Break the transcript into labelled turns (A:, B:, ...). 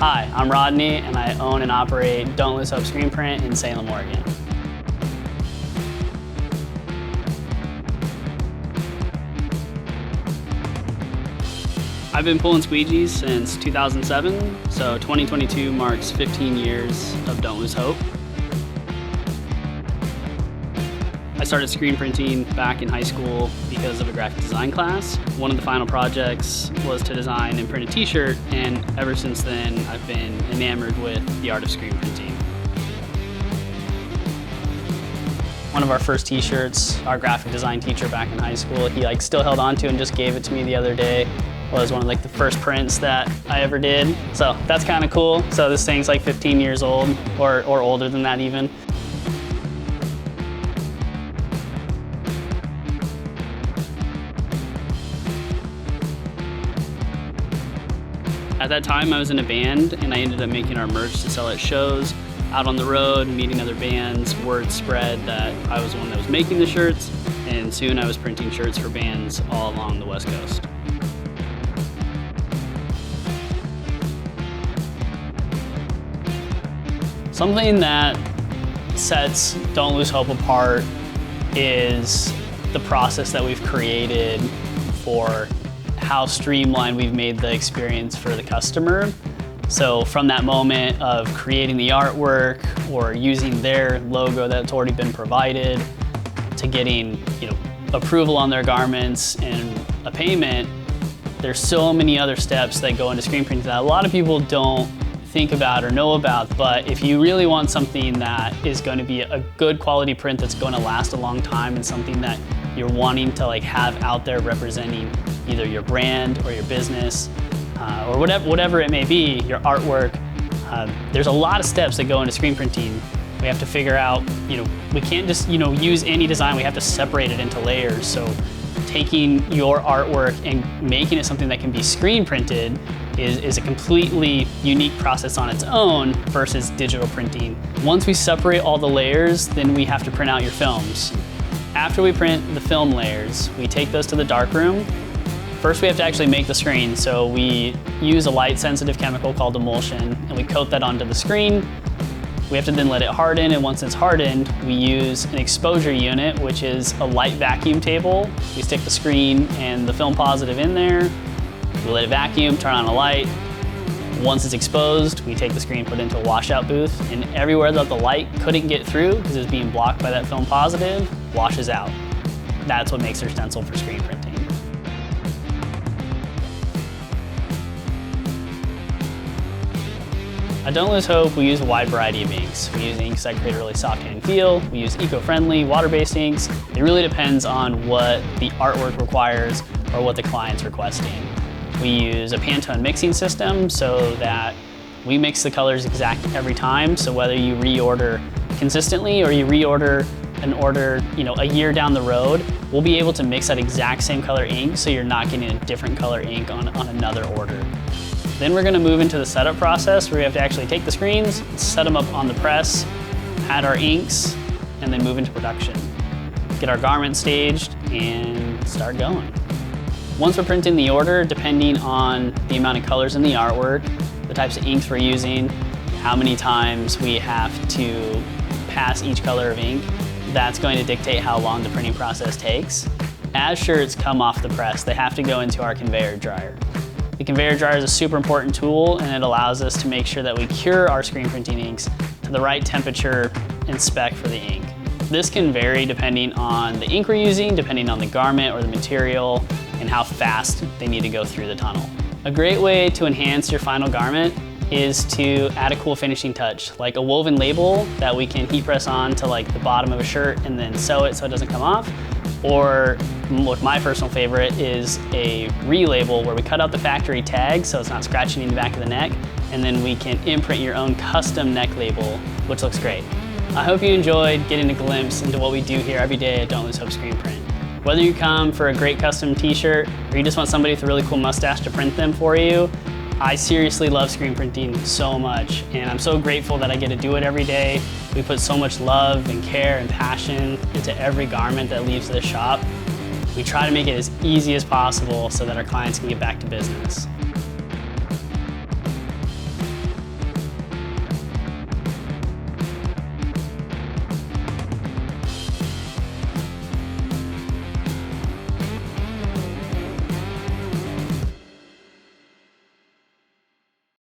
A: Hi, I'm Rodney, and I own and operate DLH Screen Print in Salem, Oregon. I've been pulling squeegees since 2007, so 2022 marks 15 years of Don't Lose Hope. I started screen printing back in high school because of a graphic design class. One of the final projects was to design and print a t-shirt, and ever since then I've been enamored with the art of screen printing. One of our first t-shirts, our graphic design teacher back in high school, he still held on to and just gave it to me the other day. It was one of the first prints that I ever did. So that's kind of cool. So this thing's 15 years old or older than that even. At that time I was in a band, and I ended up making our merch to sell at shows, out on the road, meeting other bands. Word spread that I was the one that was making the shirts, and soon I was printing shirts for bands all along the West Coast. Something that sets Don't Lose Hope apart is the process that we've created for how streamlined we've made the experience for the customer. So from that moment of creating the artwork or using their logo that's already been provided to getting approval on their garments and a payment, there's so many other steps that go into screen printing that a lot of people don't think about or know about. But if you really want something that is going to be a good quality print that's going to last a long time and something that you're wanting to have out there representing either your brand or your business or whatever it may be, your artwork, there's a lot of steps that go into screen printing. We have to figure out, we can't just use any design, we have to separate it into layers. So taking your artwork and making it something that can be screen printed is a completely unique process on its own versus digital printing. Once we separate all the layers, then we have to print out your films. After we print the film layers, we take those to the darkroom. First, we have to actually make the screen. So we use a light-sensitive chemical called emulsion, and we coat that onto the screen. We have to then let it harden, and once it's hardened, we use an exposure unit, which is a light vacuum table. We stick the screen and the film positive in there. We let it vacuum, turn on a light. Once it's exposed, we take the screen, put it into a washout booth, and everywhere that the light couldn't get through because it was being blocked by that film positive, washes out. That's what makes our stencil for screen printing. At Don't Lose Hope, we use a wide variety of inks. We use inks that create a really soft hand feel. We use eco-friendly, water-based inks. It really depends on what the artwork requires or what the client's requesting. We use a Pantone mixing system so that we mix the colors exact every time. So whether you reorder consistently or you reorder an order a year down the road, we'll be able to mix that exact same color ink so you're not getting a different color ink on another order. Then we're going to move into the setup process where we have to actually take the screens, set them up on the press, add our inks, and then move into production. Get our garment staged and start going. Once we're printing the order, depending on the amount of colors in the artwork, the types of inks we're using, how many times we have to pass each color of ink, that's going to dictate how long the printing process takes. As shirts come off the press, they have to go into our conveyor dryer. The conveyor dryer is a super important tool, and it allows us to make sure that we cure our screen printing inks to the right temperature and spec for the ink. This can vary depending on the ink we're using, depending on the garment or the material, and how fast they need to go through the tunnel. A great way to enhance your final garment is to add a cool finishing touch, like a woven label that we can heat press on to the bottom of a shirt and then sew it so it doesn't come off. Or my personal favorite is a relabel where we cut out the factory tag so it's not scratching in the back of the neck, and then we can imprint your own custom neck label, which looks great. I hope you enjoyed getting a glimpse into what we do here every day at Don't Lose Hope Screen Print. Whether you come for a great custom t-shirt or you just want somebody with a really cool mustache to print them for you, I seriously love screen printing so much, and I'm so grateful that I get to do it every day. We put so much love and care and passion into every garment that leaves the shop. We try to make it as easy as possible so that our clients can get back to business.